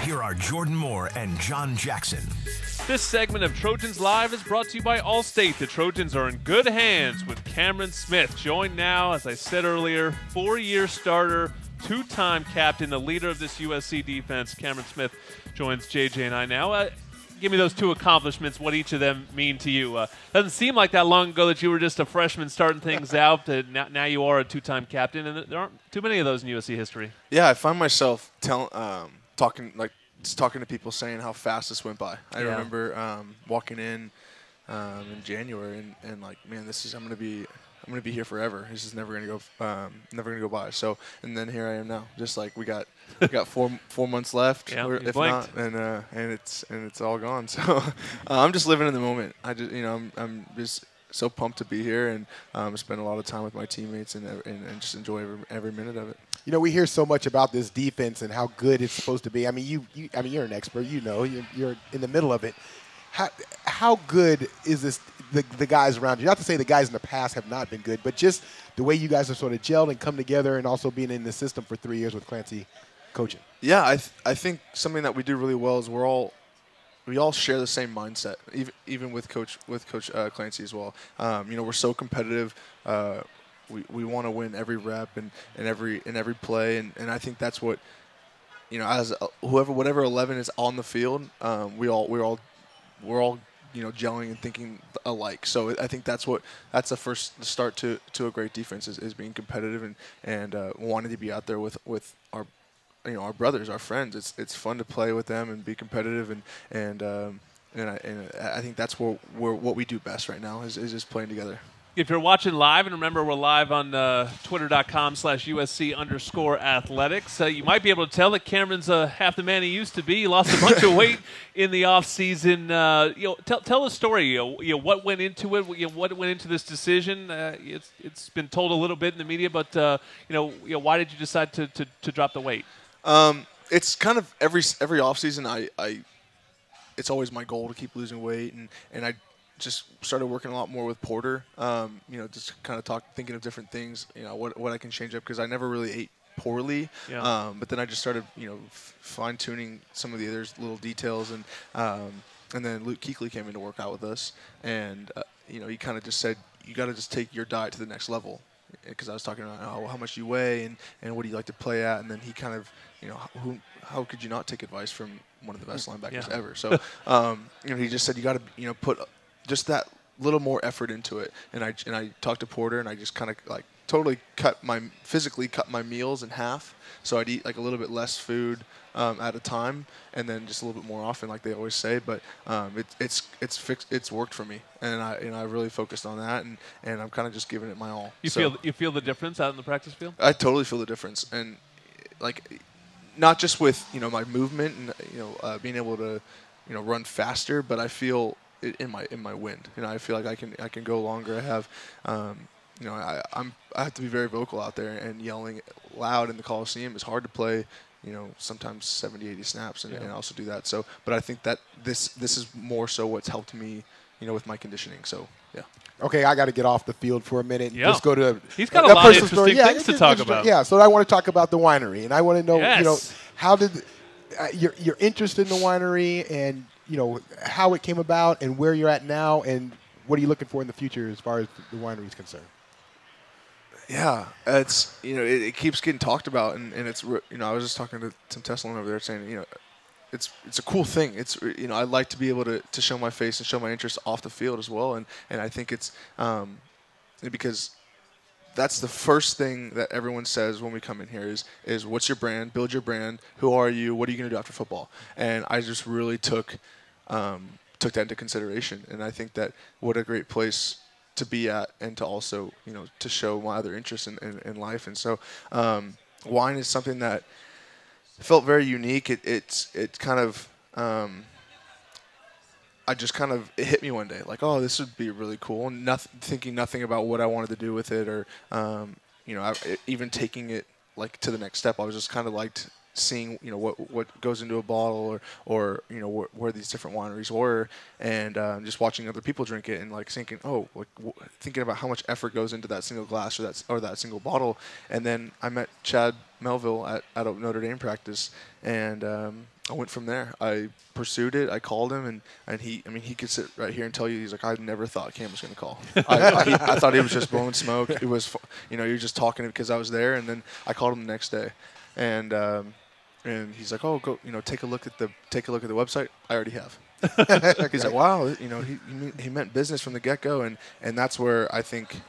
here are Jordan Moore and John Jackson. This segment of Trojans Live is brought to you by Allstate. The Trojans are in good hands with Cameron Smith. Joined now, as I said earlier, 4-year starter, 2-time captain, the leader of this USC defense. Cameron Smith joins JJ and I now. Give me those two accomplishments, what each of them mean to you. Doesn't seem like that long ago that you were just a freshman starting things out. Now you are a 2-time captain, and there aren't too many of those in USC history. Yeah, I find myself talking to people saying how fast this went by. I remember walking in January and like, man, I'm gonna be here forever. This is never gonna go by. So, and then here I am now. Just like we got 4 months left, if not, and it's all gone. So I'm just living in the moment. I'm just so pumped to be here and spend a lot of time with my teammates and just enjoy every minute of it. You know, we hear so much about this defense and how good it's supposed to be. I mean, you're an expert. You know, you're in the middle of it. How good is this? The guys around you. Not to say the guys in the past have not been good, but just the way you guys have sort of gelled and come together, and also being in the system for 3 years with Clancy coaching. Yeah, I think something that we do really well is we all share the same mindset, even with Coach Clancy as well. You know, we're so competitive. We want to win every rep and every play, and I think that's what, you know, as whatever 11 is on the field, we're all you know, gelling and thinking alike. So I think that's the first start to a great defense is being competitive and wanting to be out there with our, you know, our brothers, our friends. It's fun to play with them and be competitive and I think that's what we do best right now is just playing together. If you're watching live, and remember we're live on twitter.com/USC_athletics, you might be able to tell that Cameron's half the man he used to be. He lost a bunch of weight in the offseason. You know, tell the story. You know, what went into it? You know, what went into this decision? It's been told a little bit in the media, but you know, why did you decide to drop the weight? It's kind of every offseason. It's always my goal to keep losing weight, and I just started working a lot more with Porter, you know, just kind of thinking of different things, you know, what I can change up, because I never really ate poorly, but then I just started, you know, fine-tuning some of the other little details, and then Luke Kuechly came in to work out with us, and, you know, he kind of just said, you got to just take your diet to the next level, because I was talking about how much you weigh and what do you like to play at, and then he kind of, you know, how could you not take advice from one of the best linebackers ever? So, you know, he just said you got to, you know, put just that little more effort into it, and I talked to Porter, and I just kind of like totally physically cut my meals in half, so I'd eat like a little bit less food at a time, and then just a little bit more often, like they always say. But it's worked for me, and I really focused on that, and I'm kind of just giving it my all. You feel the difference out in the practice field? I totally feel the difference, and like not just with, you know, my movement and, you know, being able to, you know, run faster, but I feel in my wind. You know, I feel like I can go longer. I have, you know, I have to be very vocal out there, and yelling loud in the Coliseum is hard to play. You know, sometimes 70, 80 snaps and also do that. So, but I think that this is more so what's helped me, you know, with my conditioning. So, yeah. Okay, I got to get off the field for a minute. Yeah. Just go to he's got a lot of interesting things to talk about. Yeah, so I want to talk about the winery, and I want to know, yes. you know, how did your interest in the winery, and you know how it came about, and where you're at now, and what are you looking for in the future as far as the winery is concerned? Yeah, it's, you know, it keeps getting talked about, and it's, you know, I was just talking to Tim Tessalon over there saying, you know, it's a cool thing. It's, you know, I like to be able to show my face and show my interest off the field as well, and I think it's because that's the first thing that everyone says when we come in here is what's your brand? Build your brand. Who are you? What are you going to do after football? And I just really took that into consideration, and I think that what a great place to be at, and to also, you know, to show my other interests in life. And so wine is something that felt very unique. It kind of it hit me one day, like, oh, this would be really cool, and thinking nothing about what I wanted to do with it, or you know, even taking it like to the next step. I was just kind of liked seeing what goes into a bottle or where these different wineries were, and just watching other people drink it and like thinking, thinking about how much effort goes into that single glass or that single bottle. And then I met Chad Melville at a Notre Dame practice, and I went from there. I pursued it. I called him, and he could sit right here and tell you, he's like, I never thought Cam was going to call. I thought he was just blowing smoke. It was, you're just talking because I was there. And then I called him the next day, and he's like, oh, go, take a look at the website. I already have. He's like, wow, he meant business from the get-go, and that's where I think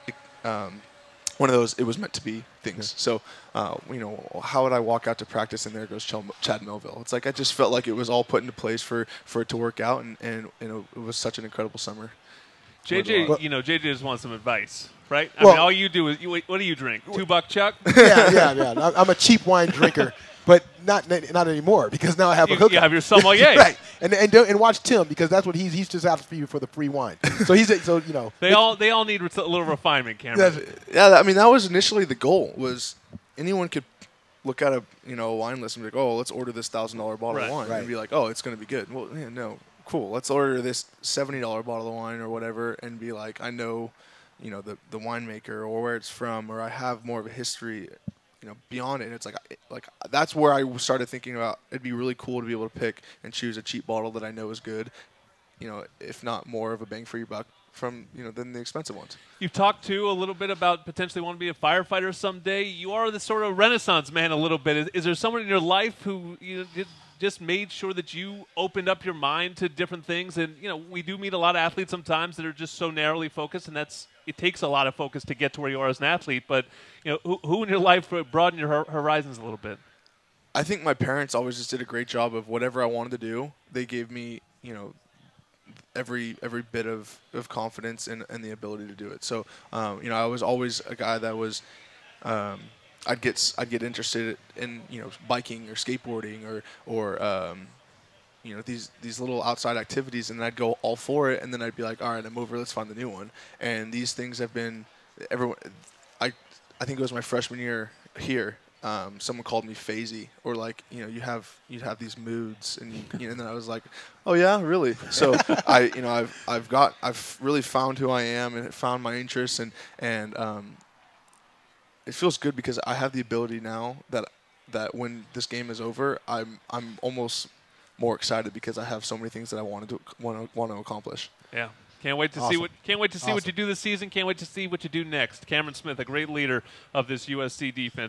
one of those, it was meant to be things. So, how would I walk out to practice and there goes Chad Melville? It's like I just felt like it was all put into place for it to work out, and it was such an incredible summer. JJ, JJ just wants some advice, right? I mean, all you do is, what do you drink? $2 Chuck? Yeah. I'm a cheap wine drinker. But not anymore, because now I have a hookup. You have your sommelier, right? And watch Tim, because that's what he's just after you for the free wine. So they all need a little refinement, Cameron. Yeah, I mean that was initially the goal. Was anyone could look at a wine list and be like, oh, let's order this $1,000 bottle of wine, and be like, oh, it's going to be good. Well, yeah, no, cool. Let's order this $70 bottle of wine or whatever, and be like, I know, the winemaker or where it's from, or I have more of a history. Beyond it, and it's like that's where I started thinking about it'd be really cool to be able to pick and choose a cheap bottle that I know is good, if not more of a bang for your buck from than the expensive ones. You've talked too a little bit about potentially wanting to be a firefighter someday. You are the sort of Renaissance man a little bit. Is there someone in your life who just made sure that you opened up your mind to different things? And we do meet a lot of athletes sometimes that are just so narrowly focused, and it takes a lot of focus to get to where you are as an athlete. But who in your life broadened your horizons a little bit? I think my parents always just did a great job of whatever I wanted to do. They gave me every bit of confidence and the ability to do it. So I was always a guy that was I'd get interested in biking or skateboarding or these little outside activities, and I'd go all for it, and then I'd be like, all right, I'm over, let's find the new one. And these things have been I think it was my freshman year here. Someone called me phasey, or like you'd have these moods, and and then I was like, oh yeah, really? So I've really found who I am and found my interests, and it feels good because I have the ability now that when this game is over, I'm almost more excited because I have so many things that I want to accomplish. Yeah. Can't wait to see what you do this season. Can't wait to see what you do next. Cameron Smith, a great leader of this USC defense.